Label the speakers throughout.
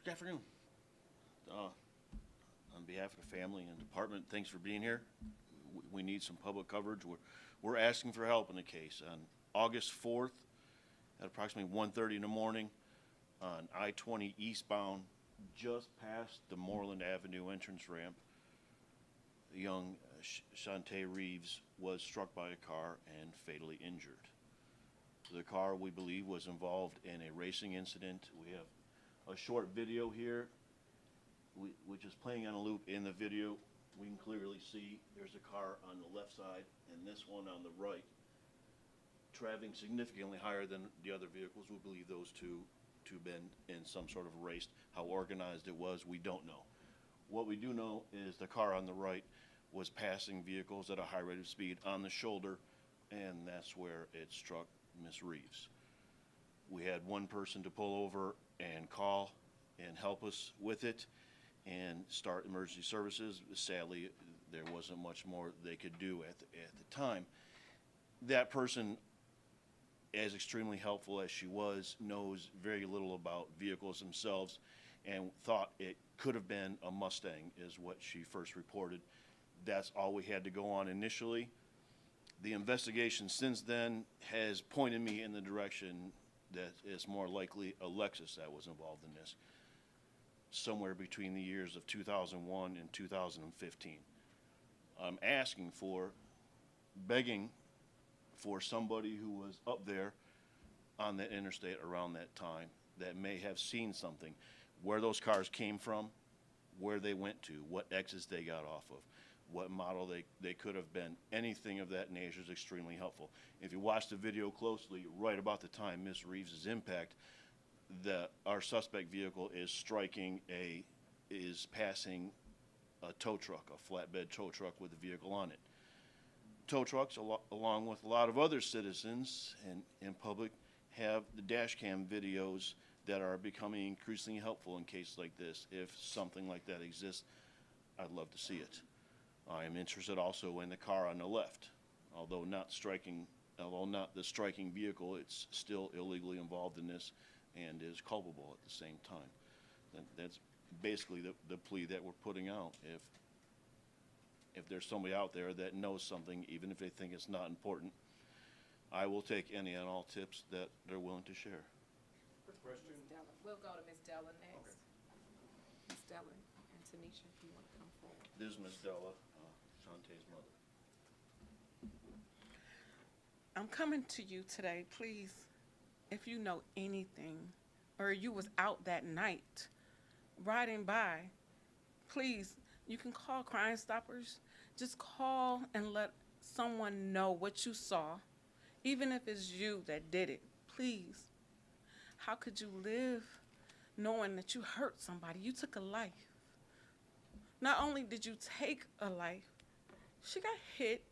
Speaker 1: Good afternoon. On behalf of the family and department, thanks for being here. We need some public coverage. We're asking for help in the case. On August 4th, at approximately 1:30 in the morning, on I-20 eastbound, just past the Moreland Avenue entrance ramp, young Shantae Reeves was struck by a car and fatally injured. The car, we believe, was involved in a racing incident. We have a short video here, which is playing on a loop. In the video, we can clearly see there's a car on the left side and this one on the right, traveling significantly higher than the other vehicles. We believe those two been in some sort of race. How organized it was, we don't know. What we do know is the car on the right was passing vehicles at a high rate of speed on the shoulder, and that's where it struck Miss Reeves. We had one person to pull over and call and help us with it and start emergency services. Sadly, there wasn't much more they could do at the time. That person, as extremely helpful as she was, knows very little about vehicles themselves and thought it could have been a Mustang, is what she first reported. That's all we had to go on initially. The investigation since then has pointed me in the direction that it's more likely a Lexus that was involved in this, somewhere between the years of 2001 and 2015. I'm asking for, begging for somebody who was up there on that interstate around that time that may have seen something, where those cars came from, where they went to, what exits they got off of, what model they could have been. Anything of that nature is extremely helpful. If you watch the video closely, right about the time Miss Reeves' impact, our suspect vehicle is passing a tow truck, a flatbed tow truck with a vehicle on it. Tow trucks, along with a lot of other citizens and public, have the dash cam videos that are becoming increasingly helpful in cases like this. If something like that exists, I'd love to see it. I am interested also in the car on the left. Although not the striking vehicle, it's still illegally involved in this and is culpable at the same time. That's basically the plea that we're putting out. If there's somebody out there that knows something, even if they think it's not important, I will take any and all tips that they're willing to share.
Speaker 2: Question? We'll go to Ms. Della next. Okay. Ms. Della and Tanisha, if you want to come forward.
Speaker 1: This is Ms. Della, Shantae's mother.
Speaker 3: I'm coming to you today, please, if you know anything, or you was out that night riding by, please, you can call Crime Stoppers. Just call and let someone know what you saw, even if it's you that did it, please. How could you live knowing that you hurt somebody? You took a life. Not only did you take a life, she got hit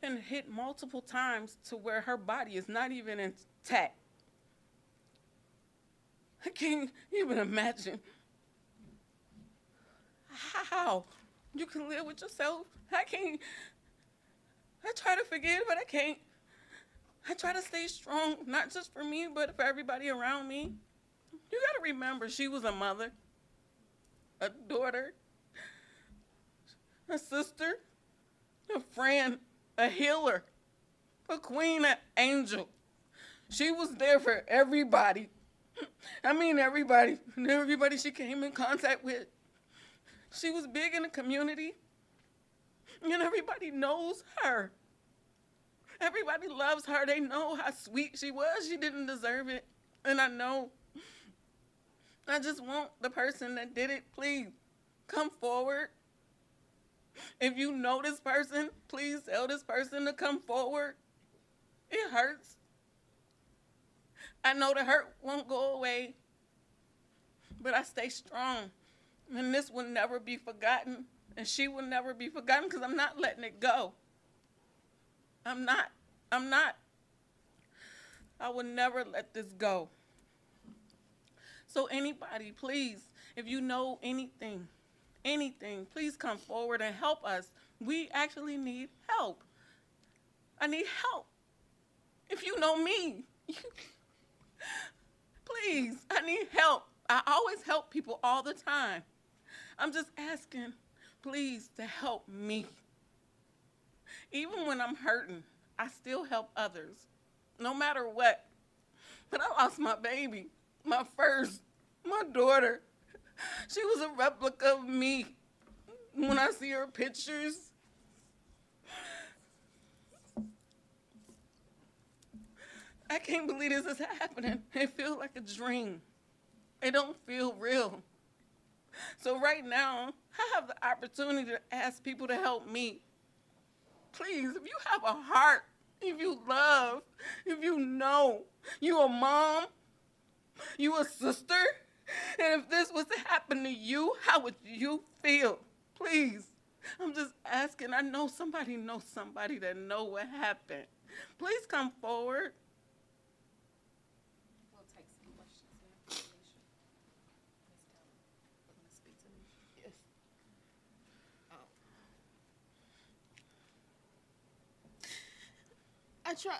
Speaker 3: and hit multiple times to where her body is not even intact. I can't even imagine how you can live with yourself. I try to forget, but I can't. I try to stay strong, not just for me, but for everybody around me. You gotta remember, she was a mother, a daughter, a sister, a friend, a healer, a queen, an angel. She was there for everybody. I mean everybody she came in contact with. She was big in the community, and everybody knows her. Everybody loves her. They know how sweet she was. She didn't deserve it, and I know. I just want the person that did it, please, come forward. If you know this person, please tell this person to come forward. It hurts. I know the hurt won't go away, but I stay strong, and this will never be forgotten, and she will never be forgotten because I'm not letting it go. I'm not. I will never let this go. So anybody, please, if you know anything, please come forward and help us. We actually need help. I need help. If you know me, please, I need help. I always help people all the time. I'm just asking, please, to help me. Even when I'm hurting, I still help others, no matter what. But I lost my baby, my first, my daughter. She was a replica of me. When I see her pictures, I can't believe this is happening. It feels like a dream. It don't feel real. So right now, I have the opportunity to ask people to help me. Please, if you have a heart, if you love, if you know, you a mom, you a sister, and if this was to happen to you, how would you feel? Please, I'm just asking. I know somebody that know what happened. Please come forward.
Speaker 2: We'll take some questions now. Tanisha. Ms. Dellen, you wanna speak to Tanisha?
Speaker 4: Yes.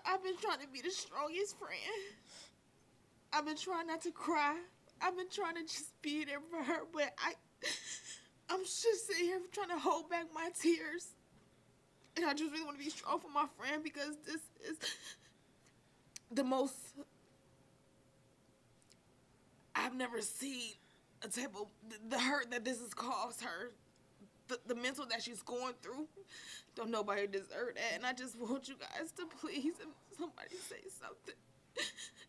Speaker 4: I've been trying to be the strongest friend. I've been trying not to cry. I've been trying to just be there for her, but I'm just sitting here trying to hold back my tears. And I just really want to be strong for my friend because this is the most I've never seen a type of the hurt that this has caused her. The mental that she's going through, don't nobody deserve that. And I just want you guys to please, if somebody say something.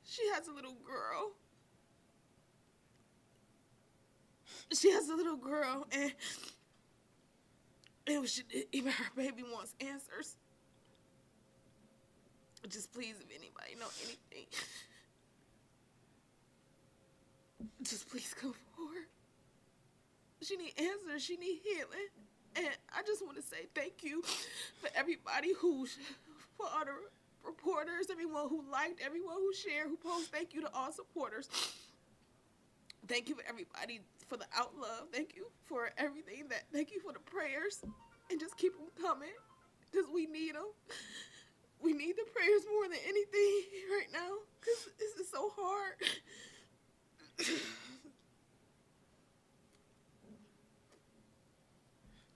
Speaker 4: She has a little girl. She has a little girl, and even her baby wants answers. Just please, if anybody know anything, just please come forward. She need answers. She need healing. And I just want to say thank you for everybody for all the reporters, everyone who liked, everyone who shared, who posted. Thank you to all supporters. Thank you for everybody for the outlove. Thank you for everything. Thank you for the prayers. And just keep them coming because we need them. We need the prayers more than anything right now because this is so hard.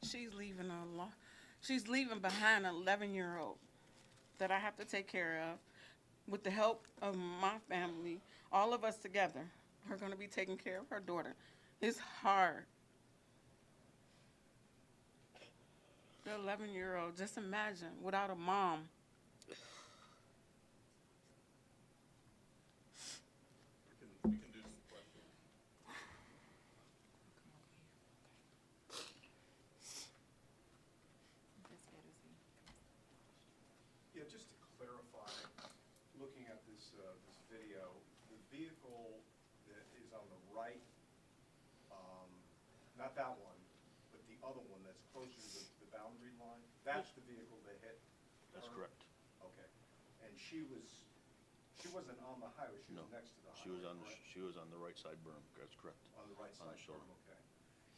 Speaker 3: She's leaving behind an 11-year-old that I have to take care of. With the help of my family, all of us together, we're going to be taking care of her daughter. It's hard. The 11-year-old, just imagine, without a mom.
Speaker 5: We can do some questions. Yeah, just to clarify, looking at this video, the vehicle that is on the right, not that one, but the other one that's closer to the boundary line, that's the vehicle that hit her?
Speaker 1: That's correct.
Speaker 5: Okay. And she wasn't on the highway, she was
Speaker 1: No,
Speaker 5: next to the highway,
Speaker 1: she was on
Speaker 5: correct?
Speaker 1: she was on the right side berm, that's correct.
Speaker 5: On the right
Speaker 1: On
Speaker 5: side,
Speaker 1: the shoulder.
Speaker 5: okay.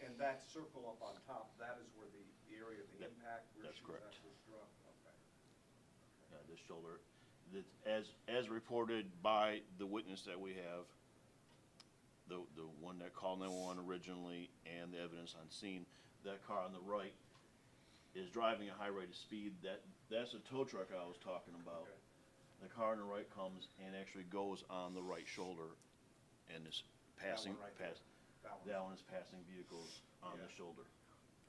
Speaker 5: And that circle up on top, that is where the area of the impact, where
Speaker 1: That's
Speaker 5: she was
Speaker 1: correct.
Speaker 5: actually struck? Okay.
Speaker 1: This shoulder, as reported by the witness that we have, the one that called 911 originally, and the evidence on scene, that car on the right is driving a high rate of speed. That's a tow truck I was talking about.
Speaker 5: Okay.
Speaker 1: The car on the right comes and actually goes on the right shoulder and is passing,
Speaker 5: That one right there.
Speaker 1: that one is passing vehicles on the
Speaker 5: Yeah.
Speaker 1: shoulder,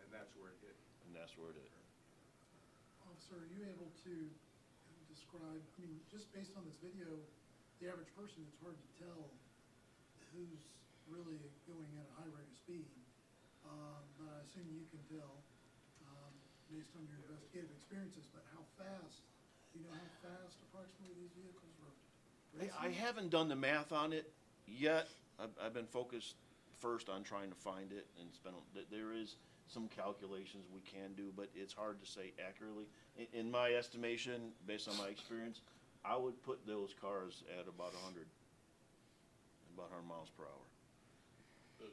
Speaker 5: And that's where it hit.
Speaker 1: and that's where it is.
Speaker 6: Officer, are you able to describe, I mean, just based on this video, the average person, it's hard to tell who's really going at a high rate of speed. But I assume you can tell, based on your investigative experiences, but how fast, do you know how fast approximately these vehicles were racing?
Speaker 1: I haven't done the math on it yet. I've been focused first on trying to find it, and there is some calculations we can do, but it's hard to say accurately. In my estimation, based on my experience, I would put those cars at about 100 miles per hour.
Speaker 7: The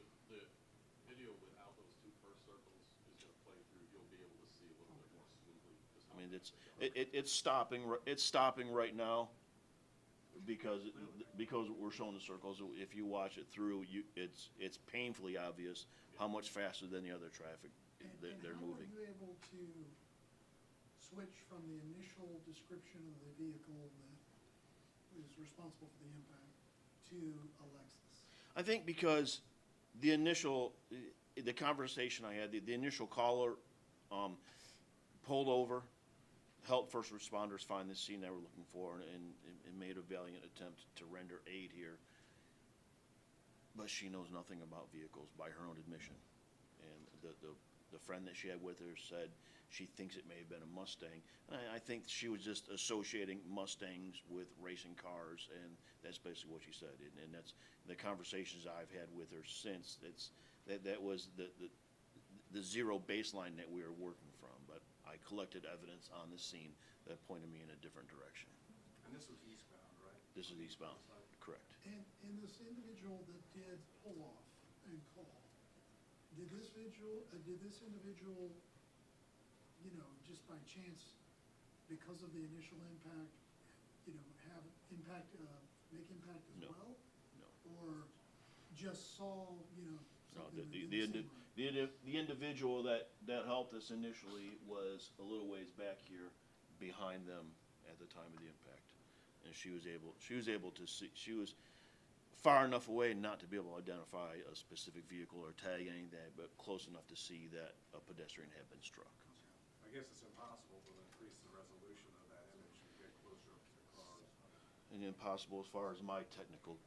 Speaker 7: video without those two first circles is gonna play through, you'll be able to see a little bit more smoothly. just
Speaker 1: I
Speaker 7: how
Speaker 1: mean,
Speaker 7: fast
Speaker 1: it's stopping right now. because we're showing the circles, if you watch it through, it's painfully obvious how much faster than the other traffic they're moving.
Speaker 6: And how are you able to switch from the initial description of the vehicle that was responsible for the impact to a Lexus?
Speaker 1: I think because the conversation I had, the initial caller pulled over, helped first responders find the scene they were looking for, and made a valiant attempt to render aid here. But she knows nothing about vehicles by her own admission. And the friend that she had with her said she thinks it may have been a Mustang. And I think she was just associating Mustangs with racing cars, and that's basically what she said. And that's the conversations I've had with her since. That was the zero baseline that we were working from. But I collected evidence on the scene that pointed me in a different direction.
Speaker 5: And this was eastbound, right?
Speaker 1: This is eastbound, correct.
Speaker 6: And this individual that did pull off and call, did this individual, you know, just by chance, because of the initial impact, you know, have impact, make impact as
Speaker 1: No.
Speaker 6: well?
Speaker 1: No.
Speaker 6: Or just saw, you know,
Speaker 1: No,
Speaker 6: something that didn't seem right?
Speaker 1: the individual that helped us initially was a little ways back here behind them at the time of the impact. And she was able to see, she was far enough away not to be able to identify a specific vehicle or tag anything, but close enough to see that a pedestrian had been struck.
Speaker 5: I guess it's impossible to increase the resolution of that image and get closer up to the cars.
Speaker 1: And impossible as far as my technical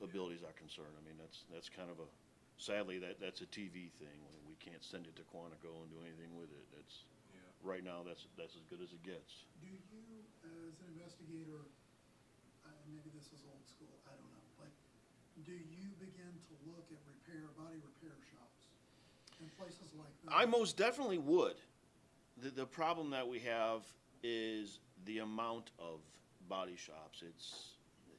Speaker 1: abilities are concerned. I mean, that's kind of sadly, that's a TV thing. We can't send it to Quantico and do anything with it. Right now, that's as good as it gets.
Speaker 6: Do you, as an investigator, maybe this is old school, I don't know, but do you begin to look at body repair shops and places like that?
Speaker 1: I most definitely would. The problem that we have is the amount of body shops.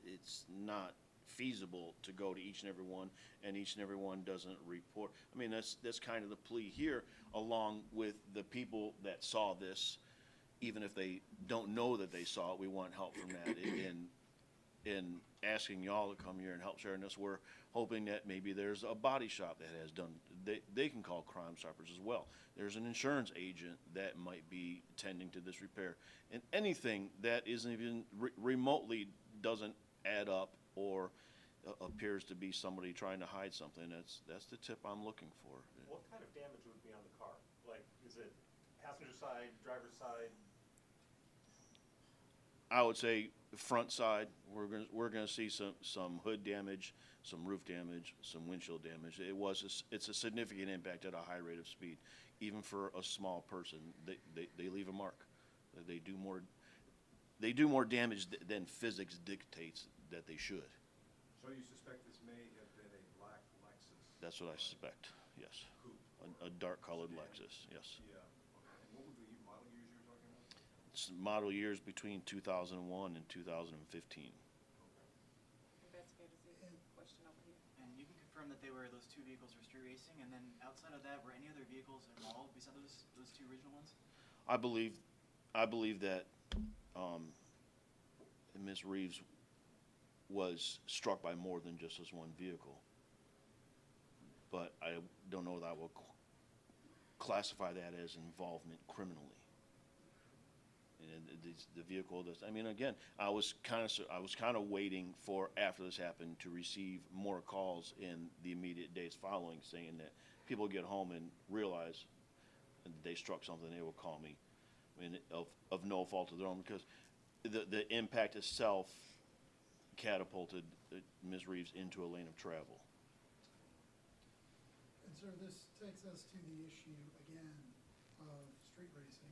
Speaker 1: It's not feasible to go to each and every one, and each and every one doesn't report. I mean, that's kind of the plea here, along with the people that saw this. Even if they don't know that they saw it, we want help from that. In asking y'all to come here and help sharing this, we're hoping that maybe there's a body shop that has done, they can call Crime Stoppers as well. There's an insurance agent that might be tending to this repair. And anything that isn't even remotely doesn't add up or appears to be somebody trying to hide something, that's the tip I'm looking for.
Speaker 8: What kind of damage would be on the car? Like, is it passenger side, driver's side?
Speaker 1: I would say front side, we're gonna see some hood damage, some roof damage, some windshield damage. It's a significant impact at a high rate of speed. Even for a small person, they leave a mark. They do more damage than physics dictates that they should.
Speaker 5: So you suspect this may have been a black Lexus?
Speaker 1: That's what I suspect, yes.
Speaker 5: Coupe?
Speaker 1: A dark colored Lexus, yes.
Speaker 5: Yeah, okay. And what were the model years you were talking about?
Speaker 1: It's model years between 2001 and 2015.
Speaker 2: Investigators, there's a question over here.
Speaker 9: And you can confirm that those two vehicles were street racing, and then outside of that, were any other vehicles involved besides those two original ones?
Speaker 1: I believe that Ms. Reeves was struck by more than just this one vehicle. But I don't know that I will classify that as involvement criminally. And the vehicle I mean, again, I was kind of waiting for after this happened to receive more calls in the immediate days following, saying that people get home and realize they struck something, they will call me. I mean, of no fault of their own, because the impact itself catapulted Ms. Reeves into a lane of travel.
Speaker 6: And sir, this takes us to the issue again of street racing.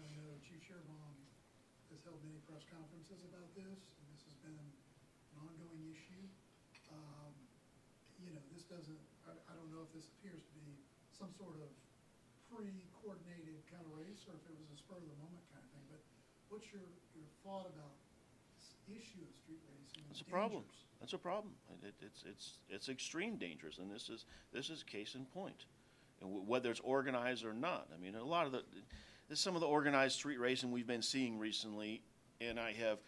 Speaker 6: I know Chief Sherbaum has held many press conferences about this, and this has been an ongoing issue. You know, this doesn't, I don't know if this appears to be some sort of pre-coordinated kind of race, or if it was a spur of the moment kind of thing, but what's your thought about this issue of street racing?
Speaker 1: It's a problem. That's a problem. It's extreme dangerous, and this is case in point. And whether it's organized or not, I mean, a lot of some of the organized street racing we've been seeing recently, and I have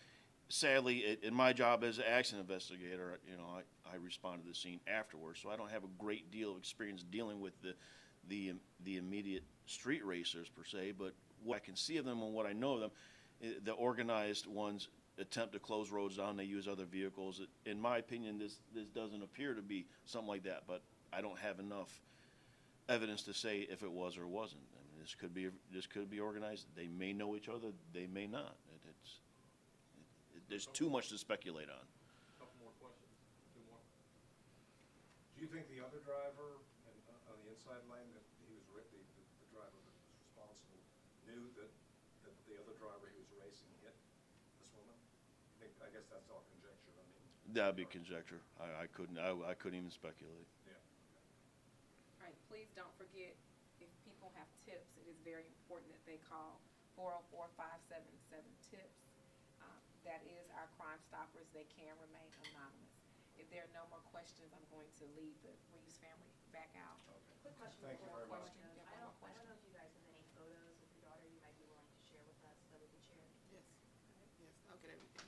Speaker 1: sadly, in my job as an accident investigator, you know, I respond to the scene afterwards, so I don't have a great deal of experience dealing with the immediate street racers per se, but what I can see of them and what I know of them, the organized ones attempt to close roads down, they use other vehicles. In my opinion, this doesn't appear to be something like that, but I don't have enough evidence to say if it was or wasn't. I mean, this could be organized. They may know each other, they may not. There's too much to speculate on.
Speaker 7: Couple more questions, two more.
Speaker 5: Do you think the other driver on the inside lane that he was, the driver that was responsible, knew that the other driver he was racing hit this woman? I guess that's all conjecture, I mean.
Speaker 1: That'd be conjecture. I couldn't even speculate.
Speaker 5: Yeah.
Speaker 2: All right, please don't forget, if people have tips, it is very important that they call 404-577-TIPS. That is our Crime Stoppers. They can remain anonymous. If there are no more questions, I'm going to leave the Reeves family back out.
Speaker 10: Quick question
Speaker 5: Thank you
Speaker 10: before
Speaker 5: very much.
Speaker 10: questions.
Speaker 2: Yeah,
Speaker 10: I
Speaker 2: one more
Speaker 10: don't
Speaker 2: question.
Speaker 10: know if you guys have any photos of your daughter you might be willing to share with us that we could share.
Speaker 4: Yes, yes, I'll get everything.